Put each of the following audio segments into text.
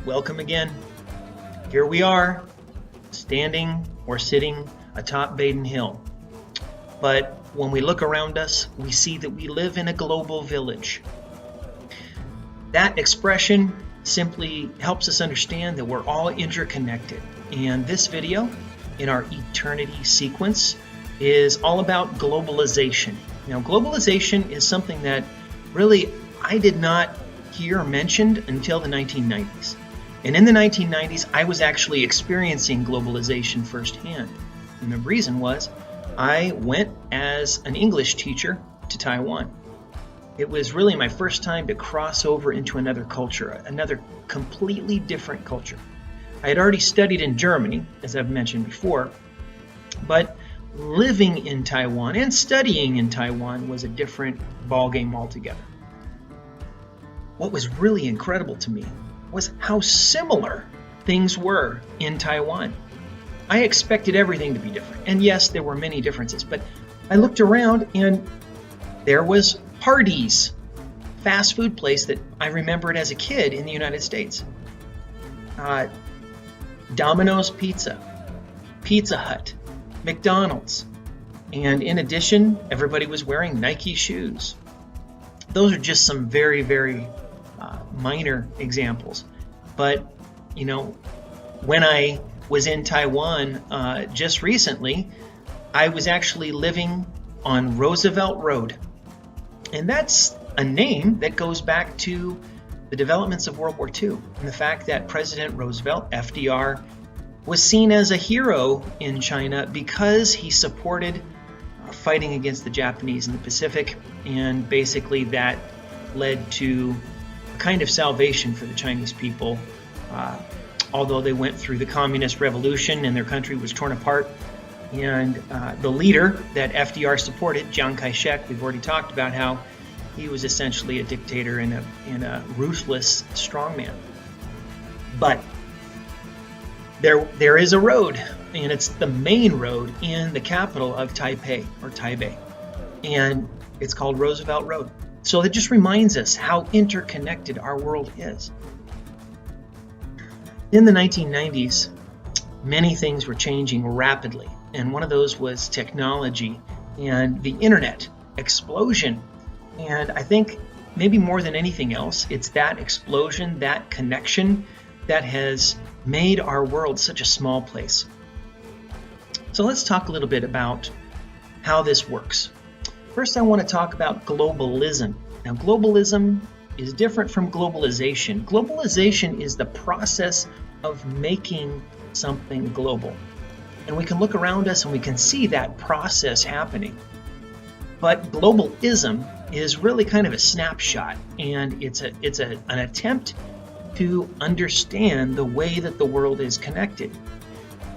Welcome again. Here we are, standing or sitting atop Baden Hill. But when we look around us, we see that we live in a global village. That expression simply helps us understand that we're all interconnected. And this video in our Eternity sequence is all about globalization. Now, globalization is something that really I did not hear mentioned until the 1990s. And in the 1990s, I was actually experiencing globalization firsthand. And the reason was I went as an English teacher to Taiwan. It was really my first time to cross over into another culture, another completely different culture. I had already studied in Germany, as I've mentioned before, but living in Taiwan and studying in Taiwan was a different ballgame altogether. What was really incredible to me was how similar things were in Taiwan. I expected everything to be different. And yes, there were many differences, but I looked around and there was Hardee's, fast food place that I remembered as a kid in the United States. Domino's Pizza, Pizza Hut, McDonald's. And in addition, everybody was wearing Nike shoes. Those are just some very, very minor examples. But, you know, when I was in Taiwan just recently, I was actually living on Roosevelt Road. And that's a name that goes back to the developments of World War II and the fact that President Roosevelt, FDR, was seen as a hero in China because he supported fighting against the Japanese in the Pacific, and basically that led to a kind of salvation for the Chinese people. Although they went through the communist revolution and their country was torn apart, and the leader that FDR supported, Chiang Kai-shek, we've already talked about how he was essentially a dictator and a ruthless strongman. But there is a road, and it's the main road in the capital of Taipei, or Taipei, and it's called Roosevelt Road. So it just reminds us how interconnected our world is. In the 1990s, many things were changing rapidly, and one of those was technology and the internet explosion. And I think maybe more than anything else, it's that explosion, that connection that has made our world such a small place. So let's talk a little bit about how this works. First, I want to talk about globalism. Now, globalism is different from globalization. Globalization is the process of making something global. And we can look around us and we can see that process happening. But globalism is really kind of a snapshot, and it's an attempt to understand the way that the world is connected.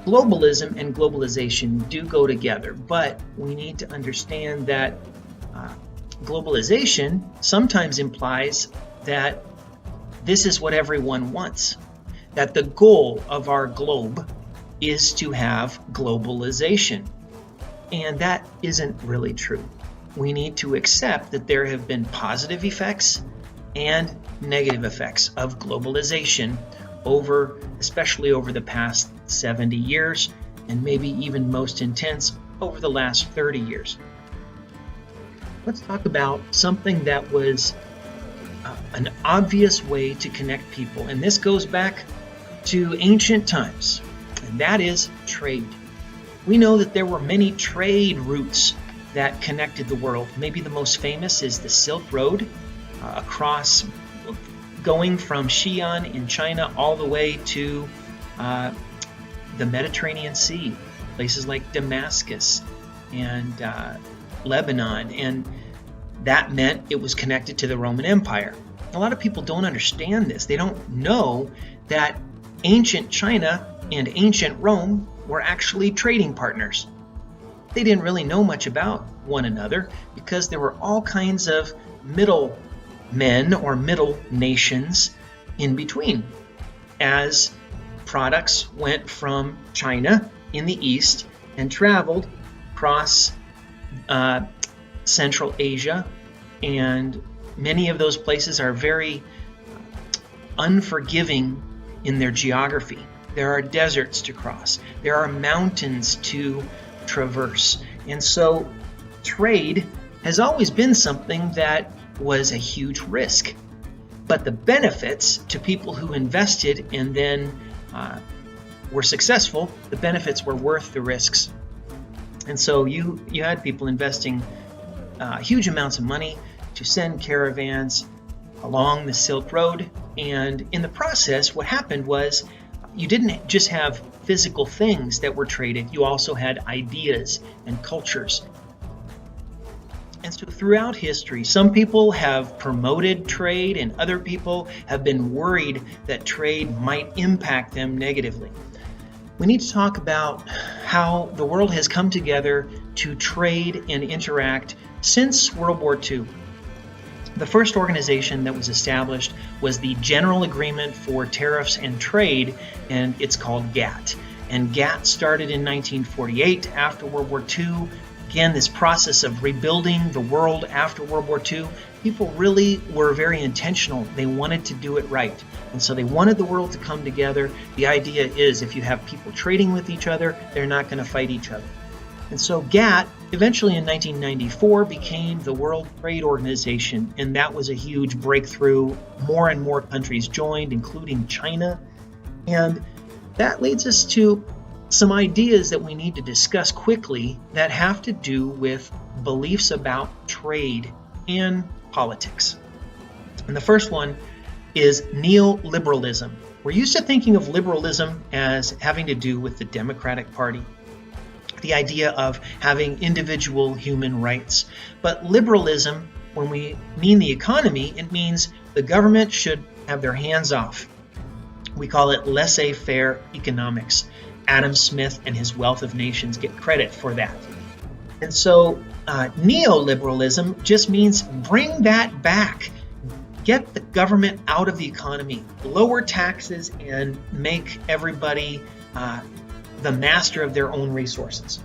Globalism and globalization do go together, but we need to understand that globalization sometimes implies that this is what everyone wants, that the goal of our globe is to have globalization. And that isn't really true. We need to accept that there have been positive effects and negative effects of globalization especially over the past 70 years, and maybe even most intense over the last 30 years. Let's talk about something that was an obvious way to connect people, and this goes back to ancient times, and that is trade. We know that there were many trade routes that connected the world. Maybe the most famous is the Silk Road, going from Xi'an in China all the way to the Mediterranean Sea, places like Damascus and Lebanon, and that meant it was connected to the Roman Empire. A lot of people don't understand this. They don't know that ancient China and ancient Rome were actually trading partners. They didn't really know much about one another because there were all kinds of middle men or middle nations in between. As products went from China in the east and traveled across Central Asia, and many of those places are very unforgiving in their geography. There are deserts to cross. There are mountains to traverse. And so trade has always been something that was a huge risk. But the benefits to people who invested and then were successful, the benefits were worth the risks. And so you had people investing huge amounts of money to send caravans along the Silk Road. And in the process, what happened was you didn't just have physical things that were traded, you also had ideas and cultures. And so throughout history, some people have promoted trade and other people have been worried that trade might impact them negatively. We need to talk about how the world has come together to trade and interact since World War II. The first organization that was established was the General Agreement for Tariffs and Trade, and it's called GATT. And GATT started in 1948 after World War II. Again, this process of rebuilding the world after World War II, people really were very intentional. They wanted to do it right. And so they wanted the world to come together. The idea is if you have people trading with each other, they're not going to fight each other. And so GATT eventually in 1994 became the World Trade Organization, and that was a huge breakthrough. More and more countries joined, including China. And that leads us to some ideas that we need to discuss quickly that have to do with beliefs about trade and politics. And the first one is neoliberalism. We're used to thinking of liberalism as having to do with the Democratic Party, the idea of having individual human rights. But liberalism, when we mean the economy, it means the government should have their hands off. We call it laissez-faire economics. Adam Smith and his Wealth of Nations get credit for that. And so neoliberalism just means bring that back. Get the government out of the economy, lower taxes, and make everybody the master of their own resources.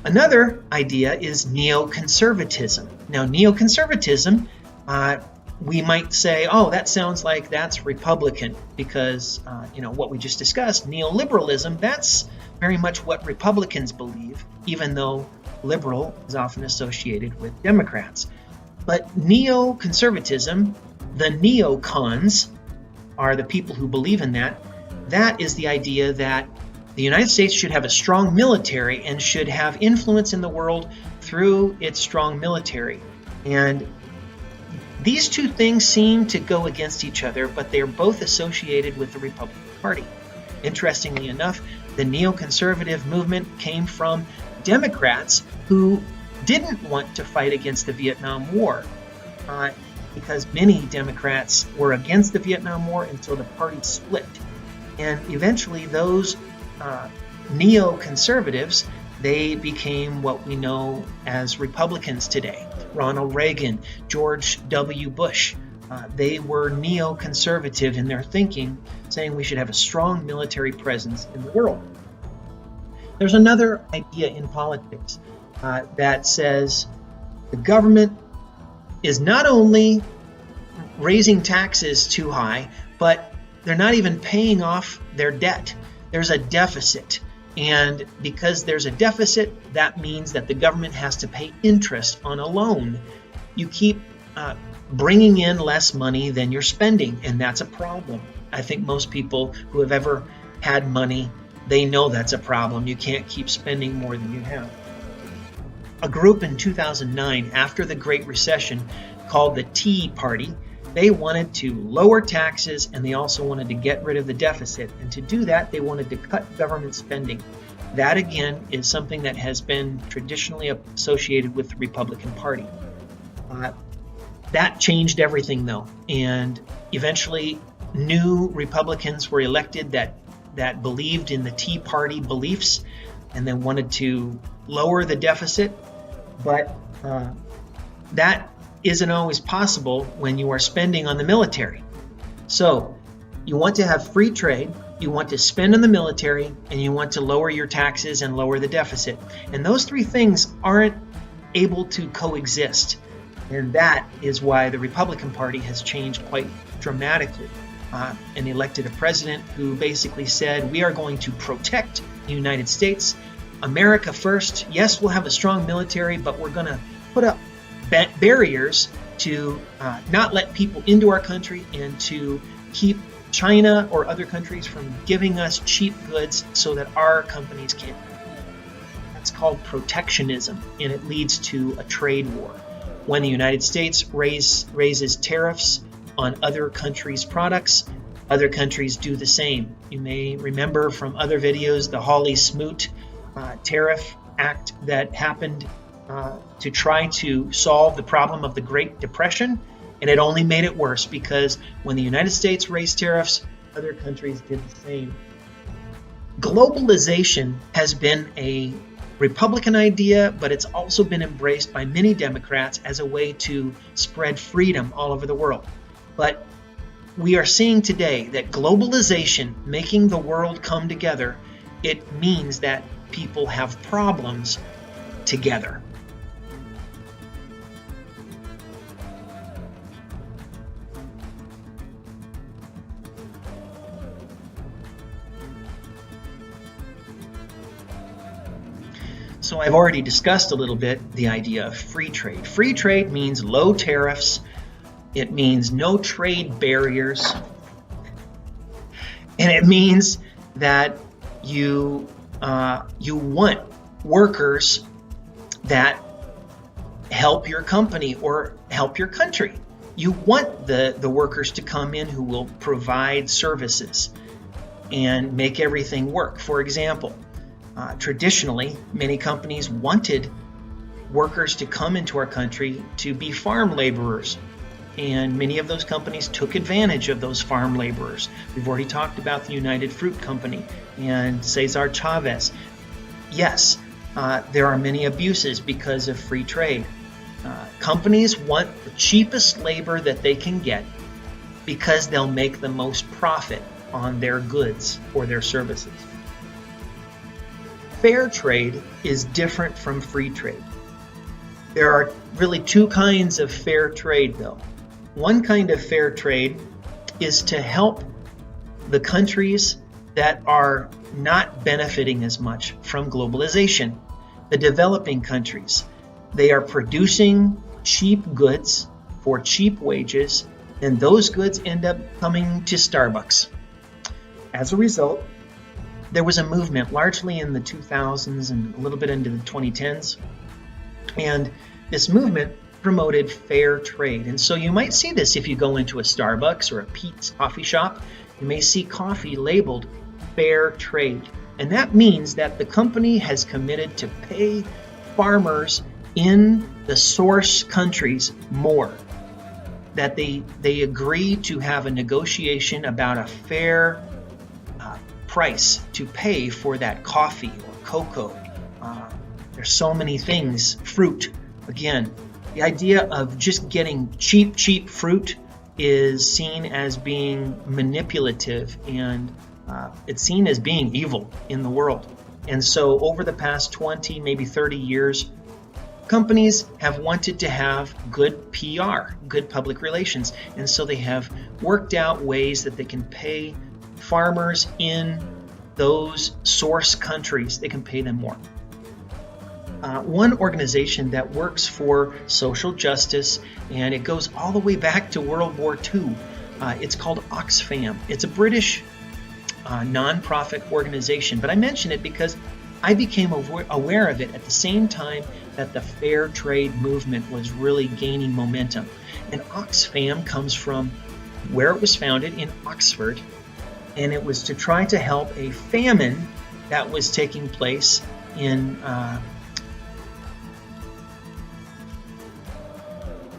Another idea is neoconservatism. Now, neoconservatism, we might say, oh, that sounds like that's Republican because, what we just discussed, neoliberalism, that's very much what Republicans believe, even though liberal is often associated with Democrats. But neoconservatism, the neocons are the people who believe in that. That is the idea that the United States should have a strong military and should have influence in the world through its strong military. And these two things seem to go against each other, but they're both associated with the Republican Party. Interestingly enough, the neoconservative movement came from Democrats who didn't want to fight against the Vietnam War because many Democrats were against the Vietnam War, and so the party split. And eventually those neoconservatives, they became what we know as Republicans today. Ronald Reagan, George W. Bush, they were neoconservative in their thinking, saying we should have a strong military presence in the world. There's another idea in politics that says the government is not only raising taxes too high, but they're not even paying off their debt. There's a deficit. And because there's a deficit, that means that the government has to pay interest on a loan. You keep bringing in less money than you're spending, and that's a problem. I think most people who have ever had money, they know that's a problem. You can't keep spending more than you have. A group in 2009, after the Great Recession, called the Tea Party, they wanted to lower taxes and they also wanted to get rid of the deficit. And to do that, they wanted to cut government spending. That, again, is something that has been traditionally associated with the Republican Party. That changed everything, though. And eventually, new Republicans were elected that believed in the Tea Party beliefs and then wanted to lower the deficit. But that isn't always possible when you are spending on the military. So you want to have free trade, you want to spend on the military, and you want to lower your taxes and lower the deficit. And those three things aren't able to coexist. And that is why the Republican Party has changed quite dramatically. and elected a president who basically said, we are going to protect the United States. America first. Yes, we'll have a strong military, but we're going to put up barriers to not let people into our country and to keep China or other countries from giving us cheap goods so that our companies can't. That's called protectionism, and it leads to a trade war. When the United States raises tariffs on other countries' products, other countries do the same. You may remember from other videos the Hawley-Smoot tariff act that happened to try to solve the problem of the Great Depression, and it only made it worse because when the United States raised tariffs, other countries did the same. Globalization has been a Republican idea, but it's also been embraced by many Democrats as a way to spread freedom all over the world. But we are seeing today that globalization, making the world come together, it means that people have problems together. So I've already discussed a little bit the idea of free trade. Free trade means low tariffs. It means no trade barriers. And it means that you want workers that help your company or help your country. You want the workers to come in who will provide services and make everything work. For example, traditionally, many companies wanted workers to come into our country to be farm laborers. And many of those companies took advantage of those farm laborers. We've already talked about the United Fruit Company and Cesar Chavez. Yes, there are many abuses because of free trade. Companies want the cheapest labor that they can get because they'll make the most profit on their goods or their services. Fair trade is different from free trade. There are really two kinds of fair trade, though. One kind of fair trade is to help the countries that are not benefiting as much from globalization. The developing countries, they are producing cheap goods for cheap wages, and those goods end up coming to Starbucks. As a result, there was a movement largely in the 2000s and a little bit into the 2010s, and this movement promoted fair trade. And so you might see this if you go into a Starbucks or a Pete's coffee shop. You may see coffee labeled fair trade. And that means that the company has committed to pay farmers in the source countries more. That they agree to have a negotiation about a fair price to pay for that coffee or cocoa. There's so many things. Fruit, again. The idea of just getting cheap fruit is seen as being manipulative, and it's seen as being evil in the world. And so over the past 20, maybe 30 years, companies have wanted to have good PR, good public relations. And so they have worked out ways that they can pay farmers in those source countries, they can pay them more. One organization that works for social justice, and it goes all the way back to World War II. It's called Oxfam. It's a British nonprofit organization, but I mention it because I became aware of it at the same time that the fair trade movement was really gaining momentum. And Oxfam comes from where it was founded in Oxford, and it was to try to help a famine that was taking place in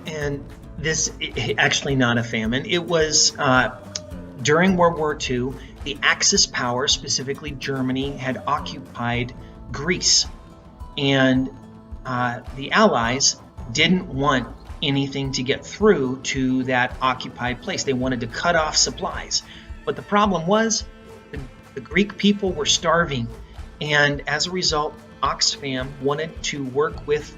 and this actually not a famine. It was during World War II, the Axis powers, specifically Germany, had occupied Greece. And the Allies didn't want anything to get through to that occupied place. They wanted to cut off supplies. But the problem was the Greek people were starving. And as a result, Oxfam wanted to work with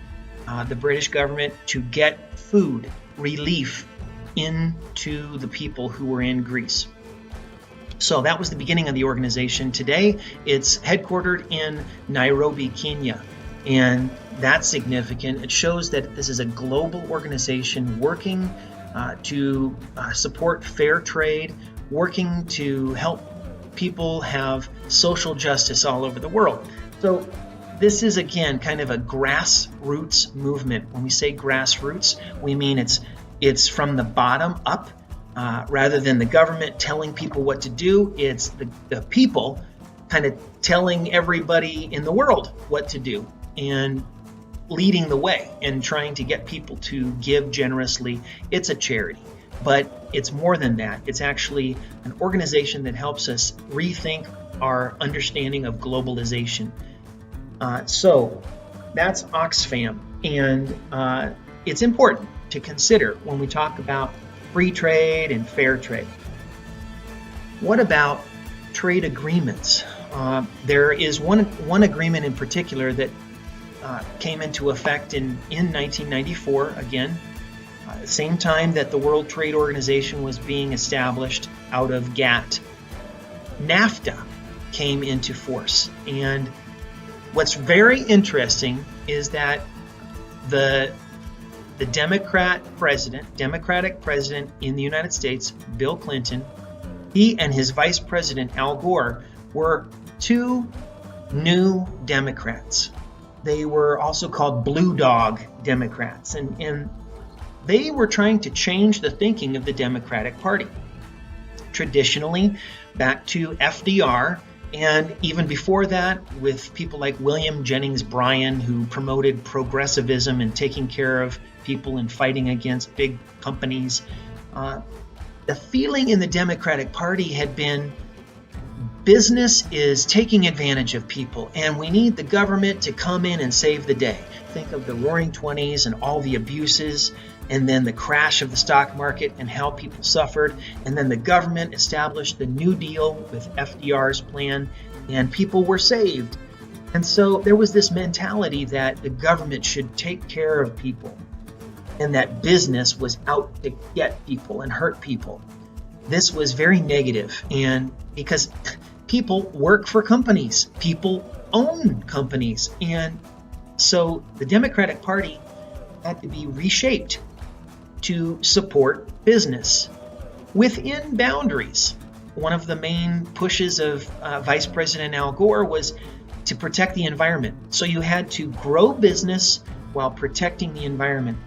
the British government to get food relief into the people who were in Greece. So that was the beginning of the organization. Today, it's headquartered in Nairobi, Kenya. And that's significant. It shows that this is a global organization working to support fair trade, working to help people have social justice all over the world. So this is, again, kind of a grassroots movement. When we say grassroots, we mean it's from the bottom up. Rather than the government telling people what to do, it's the people kind of telling everybody in the world what to do and leading the way and trying to get people to give generously. It's a charity, but it's more than that. It's actually an organization that helps us rethink our understanding of globalization. So that's Oxfam, and it's important to consider when we talk about free trade and fair trade. What about trade agreements? There is one agreement in particular that came into effect in 1994, again, same time that the World Trade Organization was being established out of GATT. NAFTA came into force. And what's very interesting is that the Democratic president in the United States, Bill Clinton, he and his vice president, Al Gore, were two new Democrats. They were also called Blue Dog Democrats, and they were trying to change the thinking of the Democratic Party. Traditionally, back to FDR, and even before that, with people like William Jennings Bryan, who promoted progressivism and taking care of people and fighting against big companies. The feeling in the Democratic Party had been business is taking advantage of people, and we need the government to come in and save the day. Think of the Roaring '20s and all the abuses, and then the crash of the stock market and how people suffered, and then the government established the New Deal with FDR's plan, and people were saved. And so there was this mentality that the government should take care of people, and that business was out to get people and hurt people. This was very negative, and because people work for companies, people own companies, and so the Democratic Party had to be reshaped to support business within boundaries. One of the main pushes of Vice President Al Gore was to protect the environment. So you had to grow business while protecting the environment.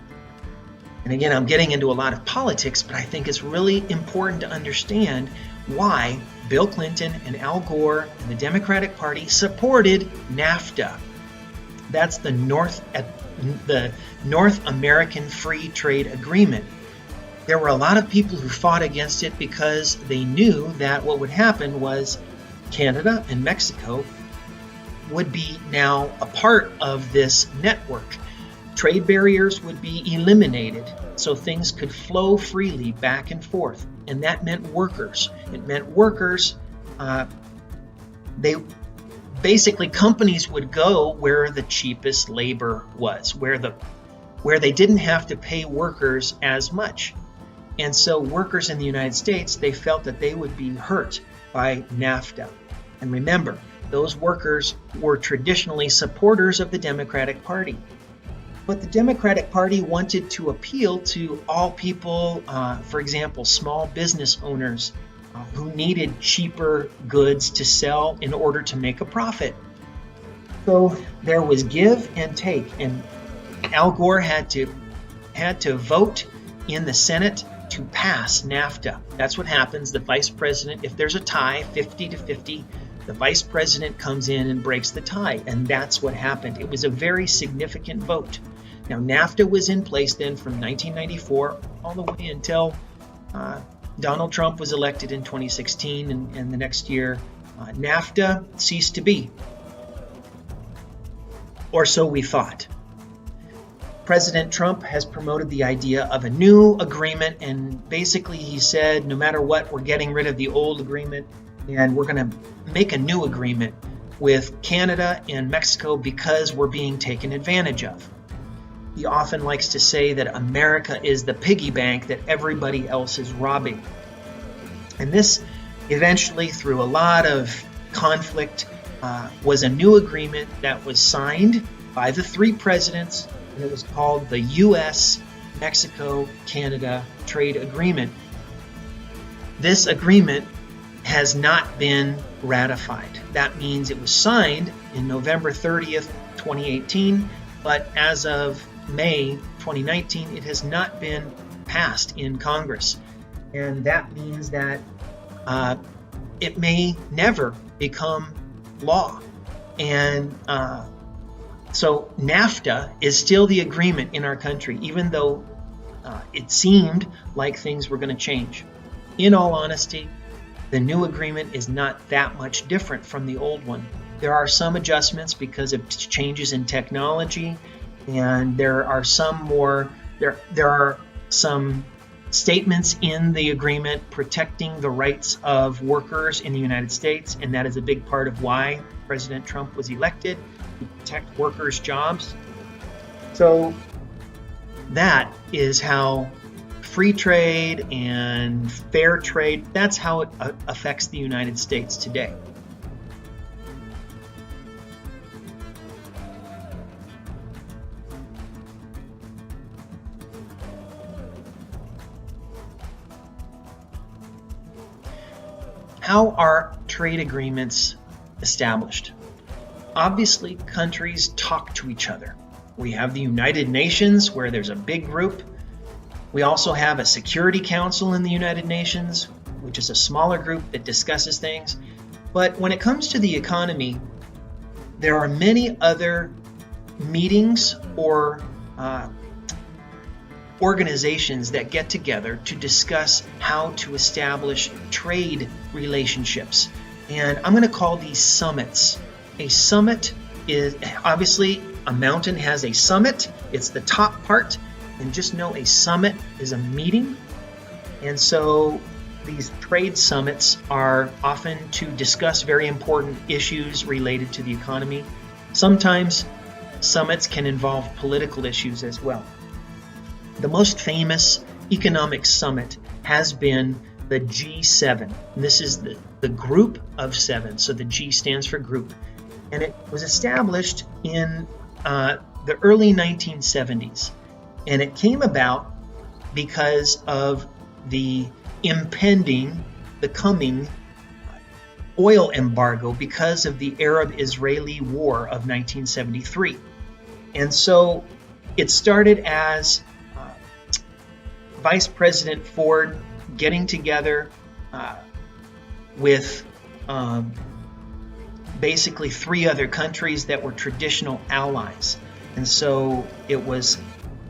And again, I'm getting into a lot of politics, but I think it's really important to understand why Bill Clinton and Al Gore and the Democratic Party supported NAFTA. That's the North American Free Trade Agreement. There were a lot of people who fought against it because they knew that what would happen was Canada and Mexico would be now a part of this network. Trade barriers would be eliminated so things could flow freely back and forth. And that meant workers. It meant workers, companies would go where the cheapest labor was, where they didn't have to pay workers as much. And so workers in the United States, they felt that they would be hurt by NAFTA. And remember, those workers were traditionally supporters of the Democratic Party. But the Democratic Party wanted to appeal to all people, for example, small business owners who needed cheaper goods to sell in order to make a profit. So there was give and take, and Al Gore had to vote in the Senate to pass NAFTA. That's what happens. The vice president, if there's a tie, 50-50, the vice president comes in and breaks the tie, and that's what happened. It was a very significant vote. Now, NAFTA was in place then from 1994 all the way until Donald Trump was elected in 2016, and the next year, NAFTA ceased to be. Or so we thought. President Trump has promoted the idea of a new agreement, and basically he said, no matter what, we're getting rid of the old agreement, and we're going to make a new agreement with Canada and Mexico because we're being taken advantage of. He often likes to say that America is the piggy bank that everybody else is robbing. And this eventually, through a lot of conflict, was a new agreement that was signed by the three presidents, and it was called the U.S. Mexico-Canada Trade Agreement. This agreement has not been ratified. That means it was signed in November 30th, 2018, but as of May 2019, it has not been passed in Congress. And that means that it may never become law. And so NAFTA is still the agreement in our country, even though it seemed like things were going to change. In all honesty, the new agreement is not that much different from the old one. There are some adjustments because of changes in technology, and there are some statements in the agreement protecting the rights of workers in the United States, and that is a big part of why President Trump was elected, to protect workers' jobs. So that is how free trade and fair trade, that's how it affects the United States today. How are trade agreements established? Obviously, countries talk to each other. We have the United Nations, where there's a big group. We also have a Security Council in the United Nations, which is a smaller group that discusses things. But when it comes to the economy, there are many other meetings or organizations that get together to discuss how to establish trade relationships. And I'm going to call these summits. A summit is obviously a mountain has a summit. It's the top part. And just know a summit is a meeting. And so these trade summits are often to discuss very important issues related to the economy. Sometimes summits can involve political issues as well. The most famous economic summit has been the G7. And this is the group of seven. So the G stands for group. And it was established in the early 1970s. And it came about because of the coming oil embargo because of the Arab-Israeli War of 1973. And so it started as Vice President Ford getting together with basically three other countries that were traditional allies. And so it was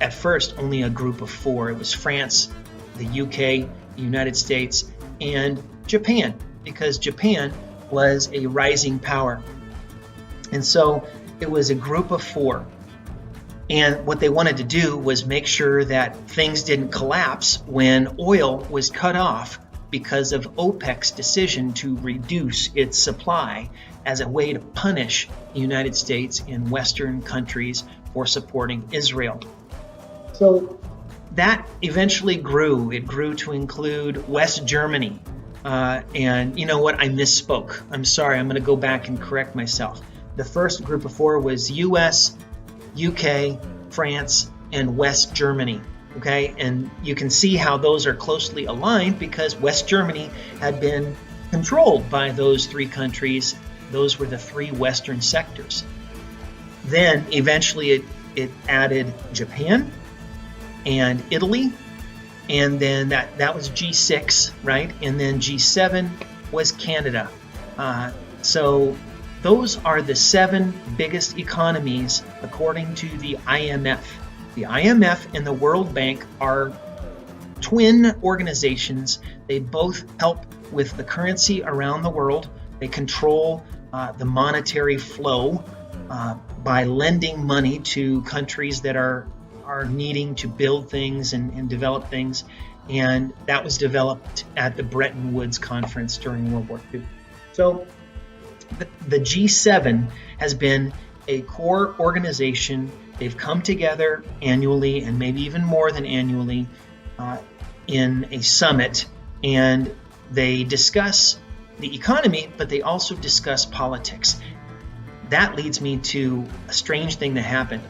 at first only a group of four. It was France, the UK, the United States, and Japan, because Japan was a rising power. And so it was a group of four. And what they wanted to do was make sure that things didn't collapse when oil was cut off because of OPEC's decision to reduce its supply as a way to punish the United States and Western countries for supporting Israel. So that eventually grew. It grew to include West Germany. And you know what? I misspoke. I'm sorry. I'm going to go back and correct myself. The first group of four was US, UK, France, and West Germany. Okay, and you can see how those are closely aligned because West Germany had been controlled by those three countries. Those were the three Western sectors. Then eventually it added Japan and Italy, and then that was G6, right? And then G7 was Canada. So those are the seven biggest economies according to the IMF. The IMF and the World Bank are twin organizations. They both help with the currency around the world. They control the monetary flow by lending money to countries that are needing to build things and develop things. And that was developed at the Bretton Woods Conference during World War II. So the G7 has been a core organization. They've come together annually and maybe even more than annually in a summit, and they discuss the economy, but they also discuss politics. That leads me to a strange thing that happened.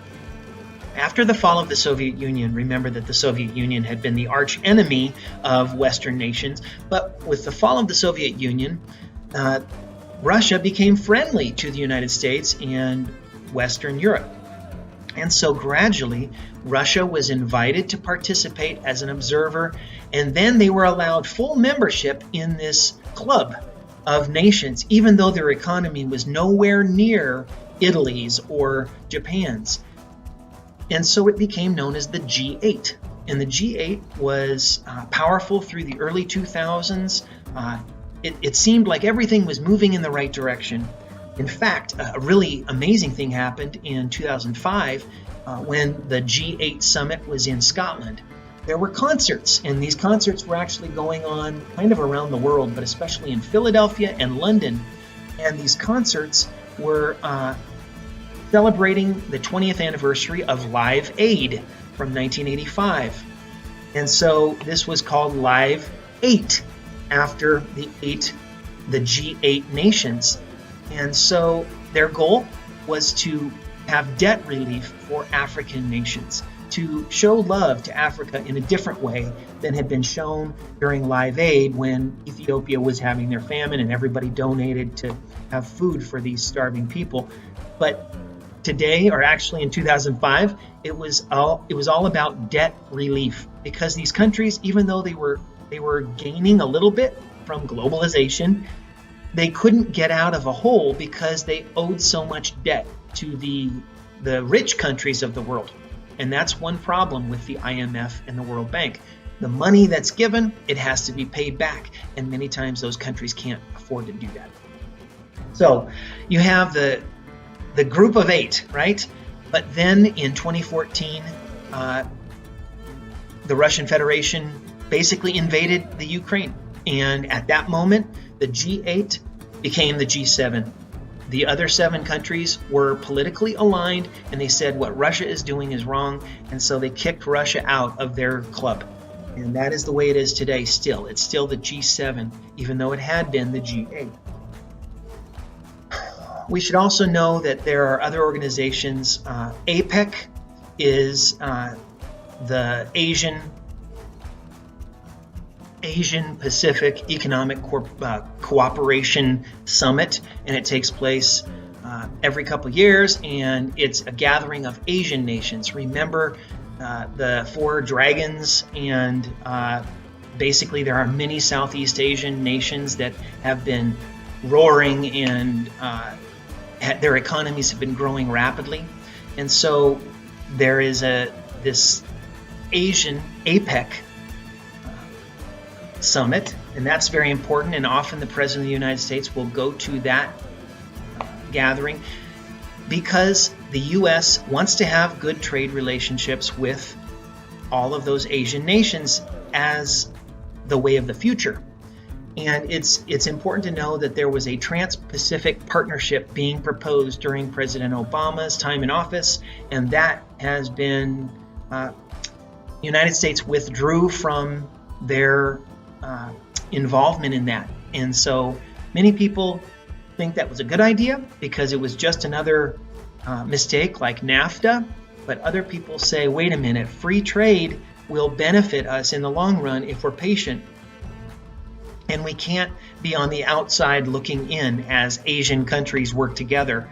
After the fall of the Soviet Union, remember that the Soviet Union had been the arch enemy of Western nations, but with the fall of the Soviet Union, Russia became friendly to the United States and Western Europe. And so gradually, Russia was invited to participate as an observer, and then they were allowed full membership in this club of nations, even though their economy was nowhere near Italy's or Japan's. And so it became known as the G8. And the G8 was powerful through the early 2000s. It seemed like everything was moving in the right direction. In fact, a really amazing thing happened in 2005 when the G8 summit was in Scotland. There were concerts, and these concerts were actually going on kind of around the world, but especially in Philadelphia and London. And these concerts were celebrating the 20th anniversary of Live Aid from 1985. And so this was called Live 8 after the G8 nations. And so their goal was to have debt relief for African nations, to show love to Africa in a different way than had been shown during Live Aid when Ethiopia was having their famine and everybody donated to have food for these starving people. But today, or actually in 2005, it was all about debt relief, because these countries, even though they were gaining a little bit from globalization, they couldn't get out of a hole because they owed so much debt to the rich countries of the world. And that's one problem with the IMF and the World Bank. The money that's given, it has to be paid back, and many times those countries can't afford to do that. So you have the group of 8, right? But then in 2014, the Russian Federation basically invaded the Ukraine. And at that moment, the G8 became the G7. The other 7 countries were politically aligned, and they said what Russia is doing is wrong, and so they kicked Russia out of their club. And that is the way it is today still. It's still the G7, even though it had been the G8. We should also know that there are other organizations. APEC is the Asian Pacific Economic Cooperation Summit, and it takes place every couple of years, and it's a gathering of Asian nations. Remember the 4 dragons, and basically there are many Southeast Asian nations that have been roaring, and their economies have been growing rapidly. And so there is this Asian APEC summit, and that's very important, and often the President of the United States will go to that gathering because the U.S. wants to have good trade relationships with all of those Asian nations as the way of the future. And it's important to know that there was a Trans-Pacific Partnership being proposed during President Obama's time in office, and that has been, the United States withdrew from their involvement in that. And so many people think that was a good idea because it was just another mistake like NAFTA, but other people say, wait a minute, free trade will benefit us in the long run if we're patient. And we can't be on the outside looking in as Asian countries work together.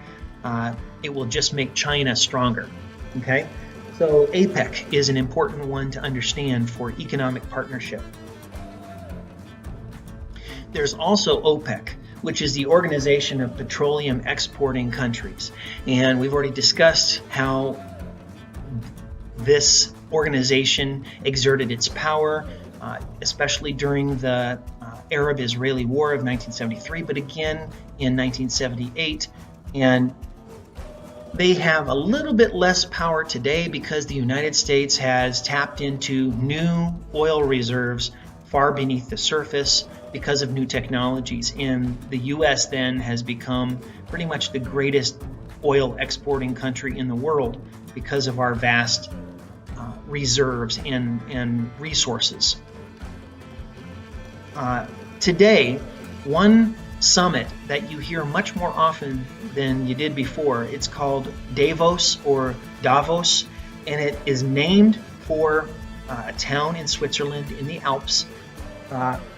It will just make China stronger. Okay? So APEC is an important one to understand for economic partnership. There's also OPEC, which is the Organization of Petroleum Exporting Countries. And we've already discussed how this organization exerted its power, especially during the Arab-Israeli War of 1973, but again in 1978. And they have a little bit less power today because the United States has tapped into new oil reserves far beneath the surface because of new technologies. And the U.S. then has become pretty much the greatest oil exporting country in the world because of our vast reserves and resources. Today, one summit that you hear much more often than you did before. It's called Davos or Davos, and it is named for a town in Switzerland in the Alps.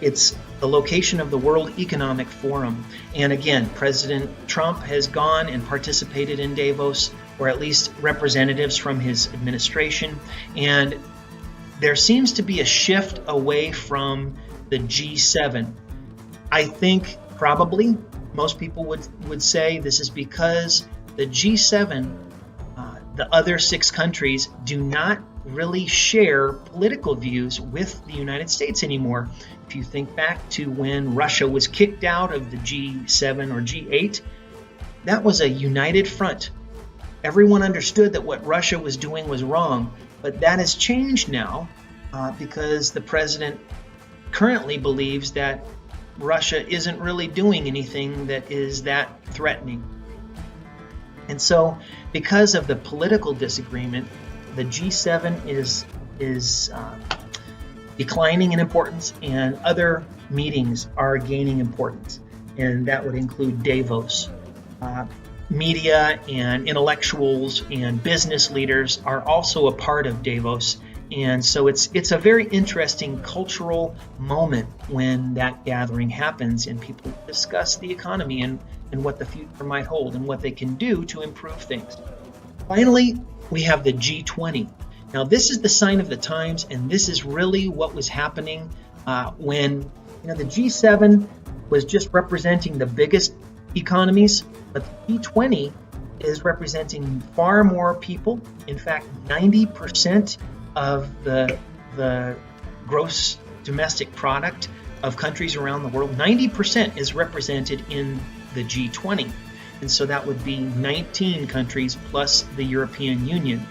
It's the location of the World Economic Forum. And again, President Trump has gone and participated in Davos, or at least representatives from his administration. And there seems to be a shift away from the G7. I think probably most people would say this is because the G7, the other 6 countries, do not really share political views with the United States anymore. If you think back to when Russia was kicked out of the G7 or G8, that was a united front. Everyone understood that what Russia was doing was wrong, but that has changed now because the president currently believes that Russia isn't really doing anything that is that threatening. And so, because of the political disagreement, the G7 is declining in importance, and other meetings are gaining importance, and that would include Davos. Media and intellectuals and business leaders are also a part of Davos, and so it's a very interesting cultural moment when that gathering happens and people discuss the economy and what the future might hold and what they can do to improve things. Finally, we have the G20. Now, this is the sign of the times, and this is really what was happening when the G7 was just representing the biggest economies, but the G20 is representing far more people. In fact, 90% of the gross domestic product of countries around the world, 90% is represented in the G20. And so that would be 19 countries plus the European Union.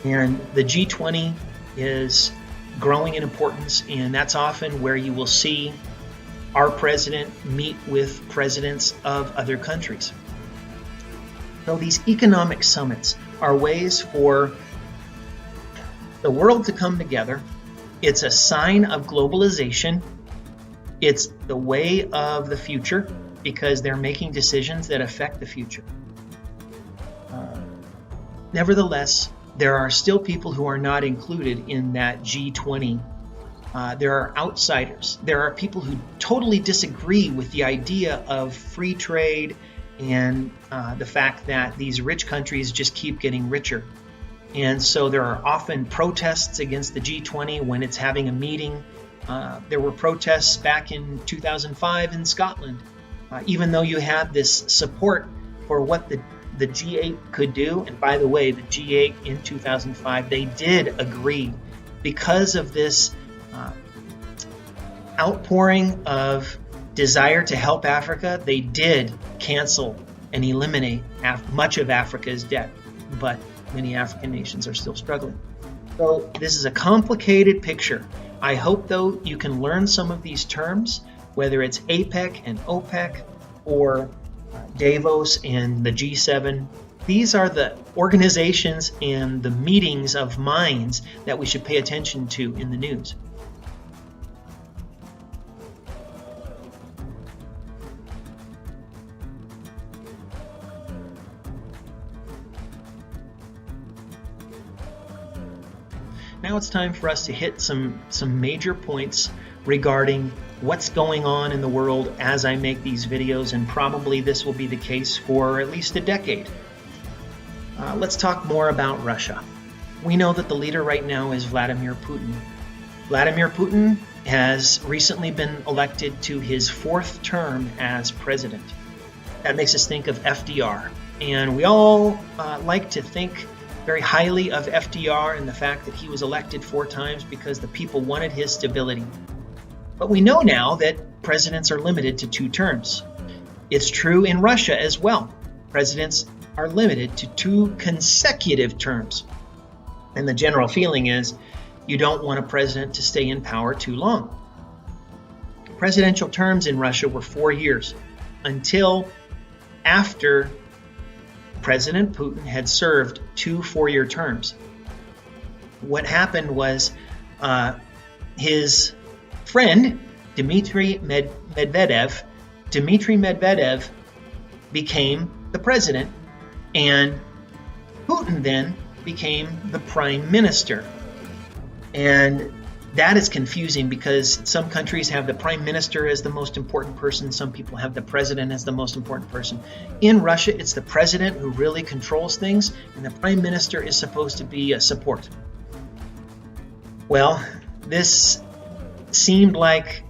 And the G20 is growing in importance, and that's often where you will see our president meet with presidents of other countries. So these economic summits are ways for the world to come together. It's a sign of globalization. It's the way of the future, because they're making decisions that affect the future. Nevertheless, there are still people who are not included in that G20. There are outsiders. There are people who totally disagree with the idea of free trade and the fact that these rich countries just keep getting richer. And so there are often protests against the G20 when it's having a meeting. There were protests back in 2005 in Scotland. Even though you had this support for what the G8 could do, and by the way, the G8 in 2005, they did agree because of this outpouring of desire to help Africa, they did cancel and eliminate much of Africa's debt, but many African nations are still struggling. So this is a complicated picture. I hope, though, you can learn some of these terms, whether it's APEC and OPEC or Davos and the G7. These are the organizations and the meetings of minds that we should pay attention to in the news. Now it's time for us to hit some major points regarding what's going on in the world as I make these videos, and probably this will be the case for at least a decade. Let's talk more about Russia. We know that the leader right now is Vladimir Putin. Vladimir Putin has recently been elected to his 4th term as president. That makes us think of FDR. And we all like to think very highly of FDR and the fact that he was elected 4 times because the people wanted his stability. But we know now that presidents are limited to 2 terms. It's true in Russia as well. Presidents are limited to 2 consecutive terms. And the general feeling is you don't want a president to stay in power too long. Presidential terms in Russia were 4 years until after President Putin had served 2 4-year terms. What happened was his friend Dmitry Medvedev Dmitry Medvedev became the president, and Putin then became the prime minister. And that is confusing because some countries have the prime minister as the most important person. Some people have the president as the most important person. In Russia, it's the president who really controls things, and the prime minister is supposed to be a support. Well, this seemed like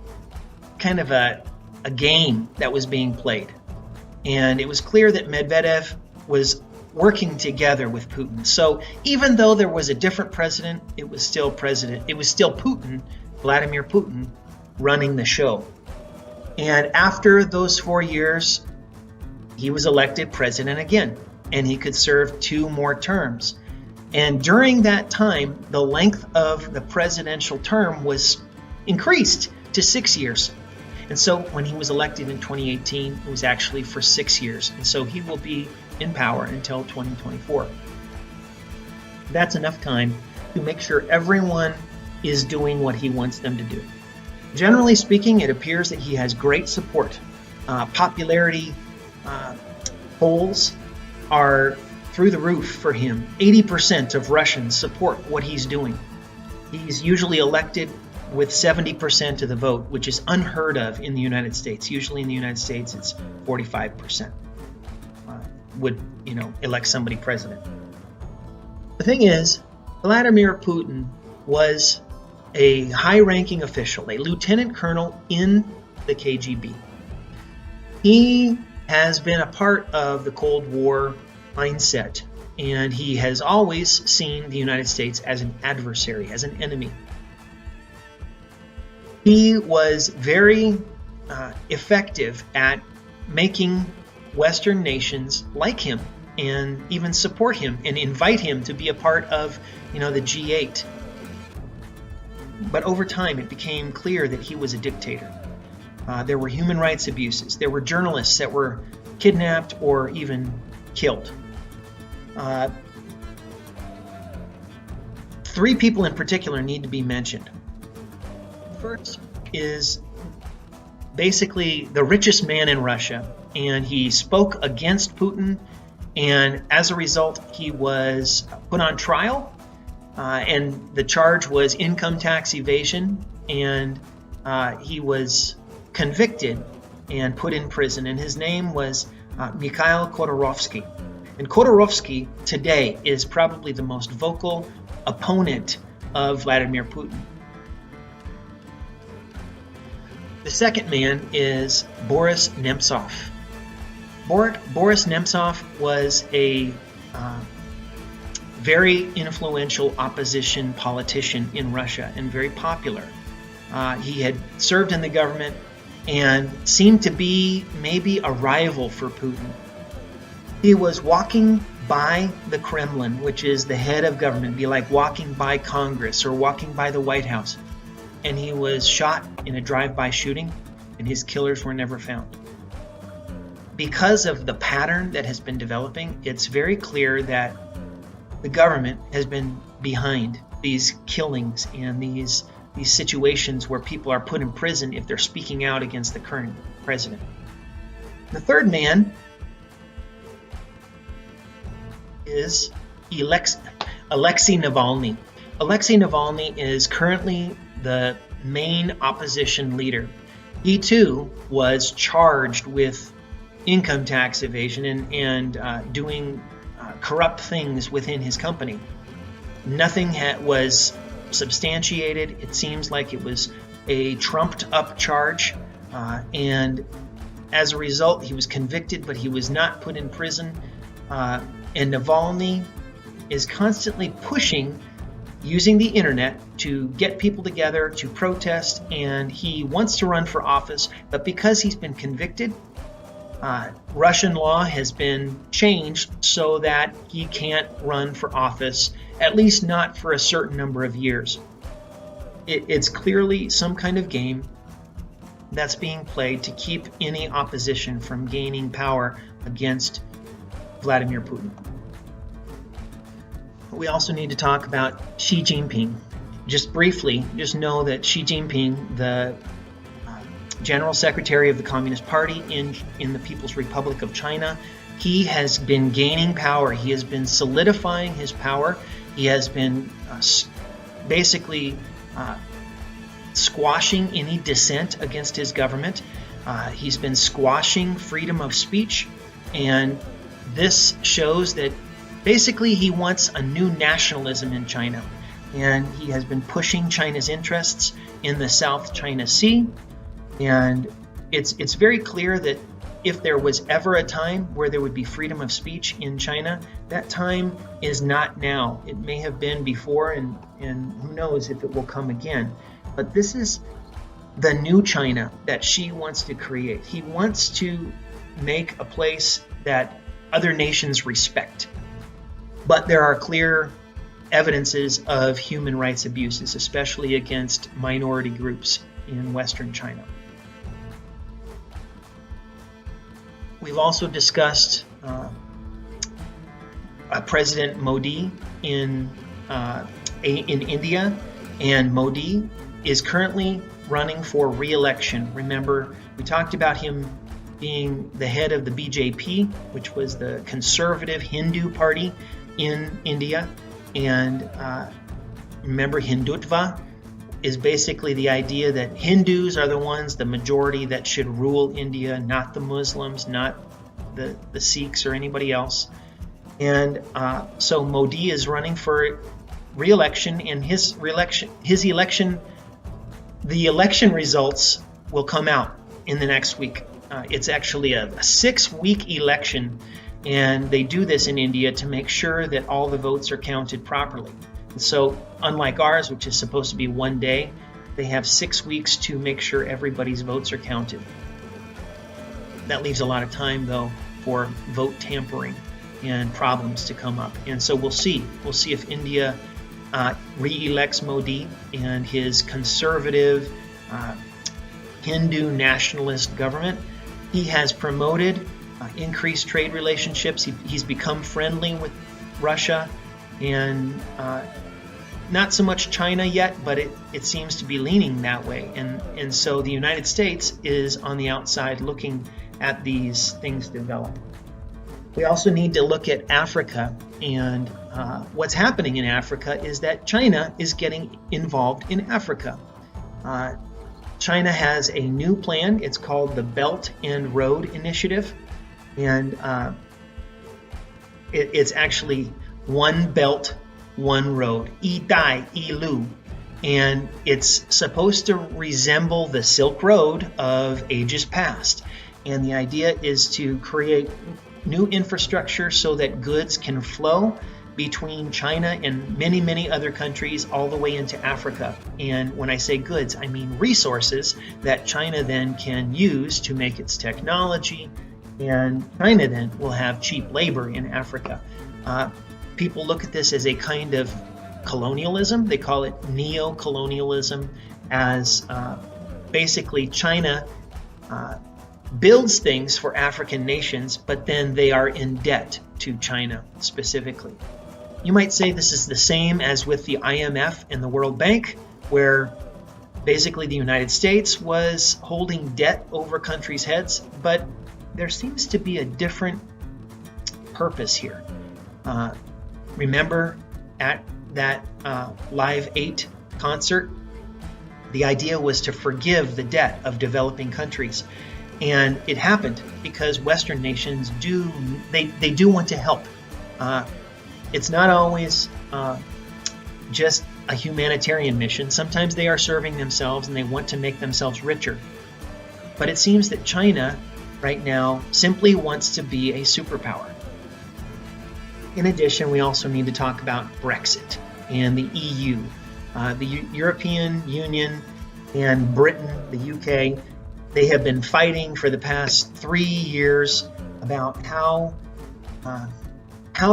kind of a game that was being played. And it was clear that Medvedev was working together with Putin. So even though there was a different president, it was still Putin, Vladimir Putin, running the show. And after those 4 years, he was elected president again, and he could serve 2 more terms. And during that time, the length of the presidential term was increased to 6 years. And so when he was elected in 2018, it was actually for 6 years. And so he will be in power until 2024. That's enough time to make sure everyone is doing what he wants them to do. Generally speaking, it appears that he has great support. Popularity polls are through the roof for him. 80% of Russians support what he's doing. He's usually elected with 70% of the vote, which is unheard of in the United States. Usually in the United States, it's 45% would, elect somebody president. The thing is, Vladimir Putin was a high-ranking official, a lieutenant colonel in the KGB. He has been a part of the Cold War mindset, and he has always seen the United States as an adversary, as an enemy. He was very effective at making Western nations like him and even support him and invite him to be a part of, the G8. But over time, it became clear that he was a dictator. There were human rights abuses. There were journalists that were kidnapped or even killed. 3 people in particular need to be mentioned. First is basically the richest man in Russia, and he spoke against Putin, and as a result, he was put on trial, and the charge was income tax evasion, and he was convicted and put in prison, and his name was Mikhail Khodorkovsky. And Khodorkovsky today is probably the most vocal opponent of Vladimir Putin. The second man is Boris Nemtsov. Boris Nemtsov was a very influential opposition politician in Russia and very popular. He had served in the government and seemed to be maybe a rival for Putin. He was walking by the Kremlin, which is the head of government, be like walking by Congress or walking by the White House. And he was shot in a drive-by shooting, and his killers were never found. Because of the pattern that has been developing, it's very clear that the government has been behind these killings and these situations where people are put in prison if they're speaking out against the current president. The third man is Alexei Navalny. Alexei Navalny is currently the main opposition leader. He too was charged with income tax evasion and doing corrupt things within his company. Nothing was substantiated. It seems like it was a trumped up charge, and as a result, he was convicted, but he was not put in prison. And Navalny is constantly pushing, using the internet, to get people together to protest, and he wants to run for office, but because he's been convicted, Russian law has been changed so that he can't run for office, at least not for a certain number of years. It's clearly some kind of game that's being played to keep any opposition from gaining power against Vladimir Putin. We also need to talk about Xi Jinping. Just briefly, just know that Xi Jinping, the General Secretary of the Communist Party in the People's Republic of China. He has been gaining power. He has been solidifying his power. He has been basically squashing any dissent against his government. He's been squashing freedom of speech, and this shows that basically he wants a new nationalism in China, and he has been pushing China's interests in the South China Sea. And it's very clear that if there was ever a time where there would be freedom of speech in China, that time is not now. It may have been before, and who knows if it will come again. But this is the new China that Xi wants to create. He wants to make a place that other nations respect. But there are clear evidences of human rights abuses, especially against minority groups in Western China. We've also discussed President Modi in India, and Modi is currently running for re-election. Remember, we talked about him being the head of the BJP, which was the conservative Hindu party in India. And remember, Hindutva is basically the idea that Hindus are the ones, the majority, that should rule India, not the Muslims, not the Sikhs or anybody else. And so Modi is running for re-election, and the election results will come out in the next week. It's actually a 6-week election, and they do this in India to make sure that all the votes are counted properly. And so unlike ours, which is supposed to be one day, they have 6 weeks to make sure everybody's votes are counted. That leaves a lot of time, though, for vote tampering and problems to come up. And so we'll see. We'll see if India re-elects Modi and his conservative Hindu nationalist government. He has promoted increased trade relationships. He's become friendly with Russia and not so much China yet, but it seems to be leaning that way. And so the United States is on the outside looking at these things develop. We also need to look at Africa, and what's happening in Africa is that China is getting involved in Africa. China has a new plan. It's called the Belt and Road Initiative, and it's actually one belt, one road, Idai, Ilu, and it's supposed to resemble the Silk Road of ages past. And the idea is to create new infrastructure so that goods can flow between China and many, many other countries all the way into Africa. And when I say goods, I mean resources that China then can use to make its technology, and China then will have cheap labor in Africa. People look at this as a kind of colonialism. They call it neo-colonialism, as basically China builds things for African nations, but then they are in debt to China specifically. You might say this is the same as with the IMF and the World Bank, where basically the United States was holding debt over countries' heads, but there seems to be a different purpose here. Remember at that Live 8 concert, the idea was to forgive the debt of developing countries. And it happened because Western nations do want to help. It's not always just a humanitarian mission. Sometimes they are serving themselves and they want to make themselves richer. But it seems that China right now simply wants to be a superpower. In addition, we also need to talk about Brexit and the EU. The European Union and Britain, the UK, they have been fighting for the past 3 years about how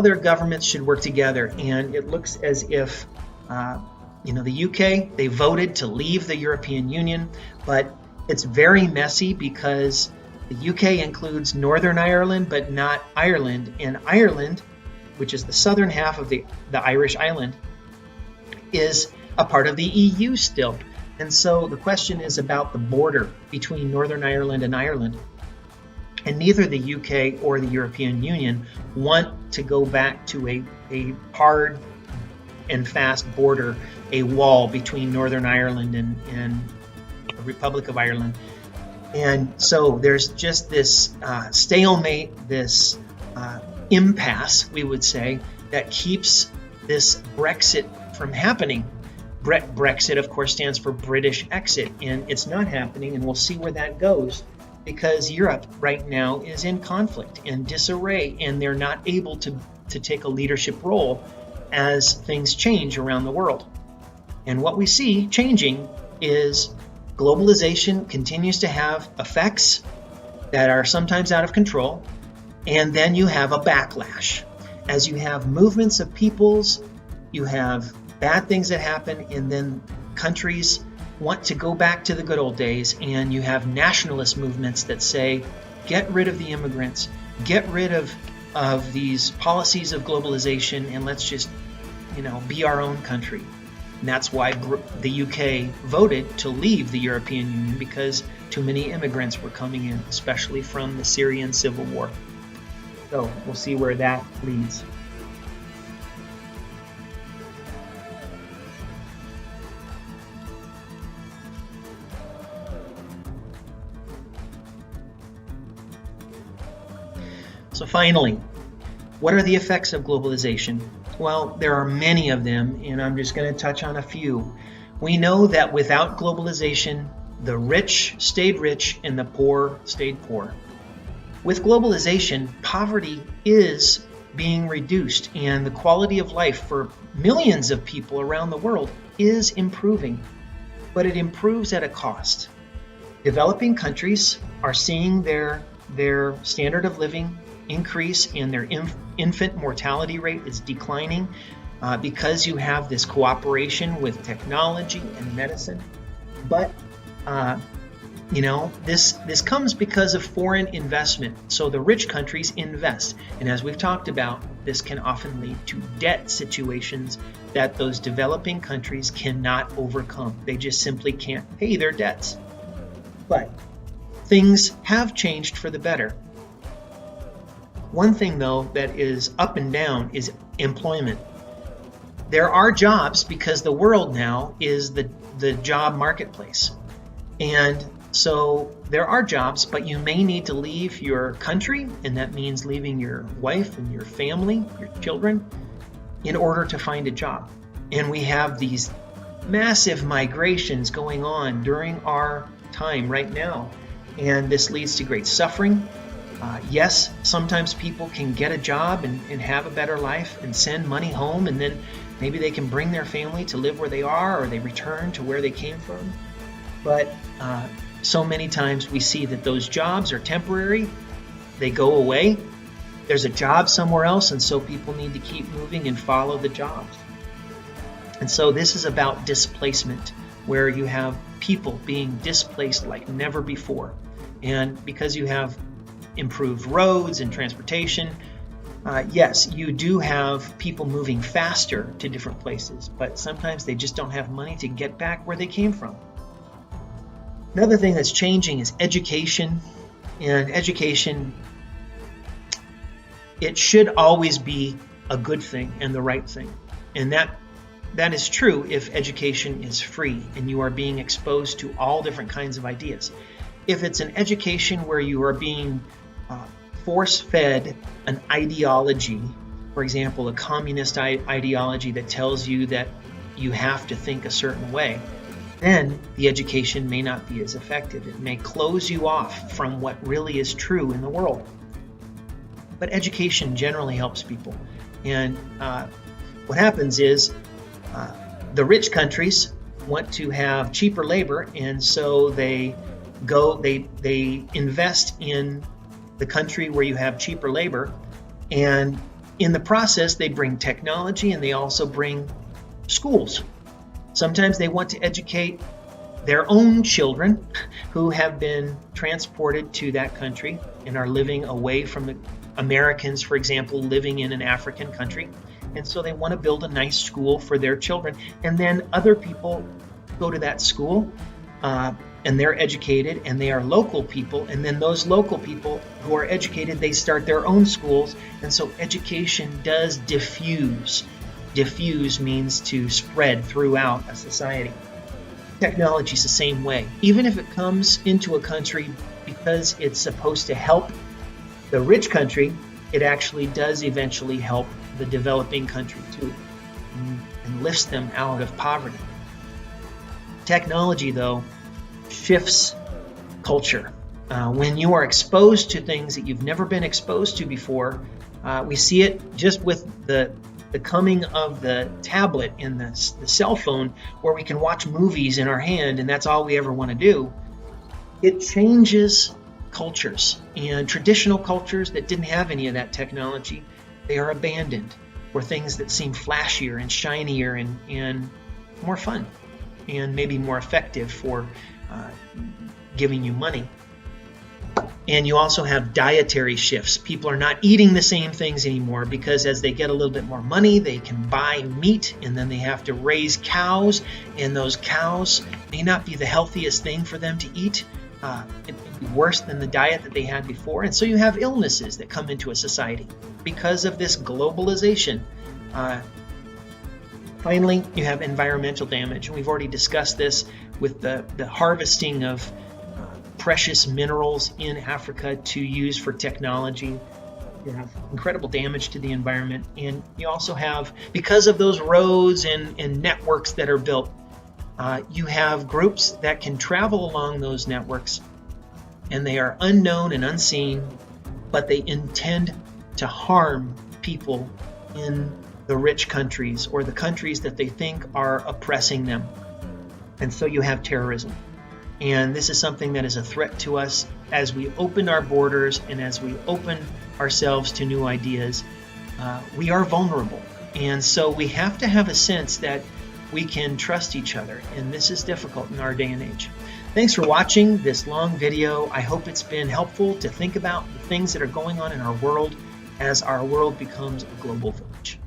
their governments should work together. And it looks as if, the UK, they voted to leave the European Union, but it's very messy because the UK includes Northern Ireland, but not Ireland. And Ireland, which is the southern half of the Irish island, is a part of the EU still. And so the question is about the border between Northern Ireland and Ireland. And neither the UK or the European Union want to go back to a hard and fast border, a wall between Northern Ireland and the Republic of Ireland. And so there's just this stalemate, this impasse, we would say, that keeps this Brexit from happening. Brexit, of course, stands for British exit, and it's not happening, and we'll see where that goes, because Europe right now is in conflict and disarray, and they're not able to take a leadership role as things change around the world. And what we see changing is globalization continues to have effects that are sometimes out of control, and then you have a backlash. As you have movements of peoples, you have bad things that happen, and then countries want to go back to the good old days, and you have nationalist movements that say, get rid of the immigrants, get rid of these policies of globalization, and let's just, be our own country. And that's why the UK voted to leave the European Union, because too many immigrants were coming in, especially from the Syrian civil war. So we'll see where that leads. So finally, what are the effects of globalization? Well, there are many of them, and I'm just going to touch on a few. We know that without globalization, the rich stayed rich and the poor stayed poor. With globalization, poverty is being reduced, and the quality of life for millions of people around the world is improving, but it improves at a cost. Developing countries are seeing their standard of living increase, and their infant mortality rate is declining because you have this cooperation with technology and medicine. But this comes because of foreign investment. So the rich countries invest, and as we've talked about, this can often lead to debt situations that those developing countries cannot overcome. They just simply can't pay their debts. But things have changed for the better. One thing, though, that is up and down is employment. There are jobs because the world now is the job marketplace. And so there are jobs, but you may need to leave your country, and that means leaving your wife and your family, your children, in order to find a job. And we have these massive migrations going on during our time right now. And this leads to great suffering. Yes, sometimes people can get a job and have a better life and send money home, and then maybe they can bring their family to live where they are, or they return to where they came from. But so many times we see that those jobs are temporary. They go away. There's a job somewhere else, and so people need to keep moving and follow the jobs. And so this is about displacement, where you have people being displaced like never before. And because you have improved roads and transportation, yes, you do have people moving faster to different places, but sometimes they just don't have money to get back where they came from. Another thing that's changing is education. And education, it should always be a good thing and the right thing. And that is true if education is free and you are being exposed to all different kinds of ideas. If it's an education where you are being force-fed an ideology, for example, a communist ideology that tells you that you have to think a certain way, then the education may not be as effective. It may close you off from what really is true in the world. But education generally helps people. And what happens is the rich countries want to have cheaper labor, and so they invest in the country where you have cheaper labor, and in the process they bring technology, and they also bring schools. Sometimes they want to educate their own children who have been transported to that country and are living away from the Americans, for example, living in an African country. And so they want to build a nice school for their children. And then other people go to that school, and they're educated and they are local people, and then those local people who are educated, they start their own schools, and so education does diffuse. Diffuse means to spread throughout a society. Technology is the same way. Even if it comes into a country because it's supposed to help the rich country, it actually does eventually help the developing country too, and lifts them out of poverty. Technology, though, shifts culture. When you are exposed to things that you've never been exposed to before, we see it just with the coming of the tablet and the cell phone, where we can watch movies in our hand and that's all we ever want to do. It changes cultures, and traditional cultures that didn't have any of that technology, they are abandoned for things that seem flashier and shinier and more fun and maybe more effective for giving you money. And you also have dietary shifts. People are not eating the same things anymore because as they get a little bit more money, they can buy meat, and then they have to raise cows, and those cows may not be the healthiest thing for them to eat. It may be worse than the diet that they had before. And so you have illnesses that come into a society because of this globalization. Finally, you have environmental damage. And we've already discussed this with the harvesting of precious minerals in Africa to use for technology. You have incredible damage to the environment. And you also have, because of those roads and networks that are built, you have groups that can travel along those networks, and they are unknown and unseen, but they intend to harm people in the rich countries or the countries that they think are oppressing them. And so you have terrorism. And this is something that is a threat to us as we open our borders and as we open ourselves to new ideas. We are vulnerable. And so we have to have a sense that we can trust each other. And this is difficult in our day and age. Thanks for watching this long video. I hope it's been helpful to think about the things that are going on in our world as our world becomes a global village.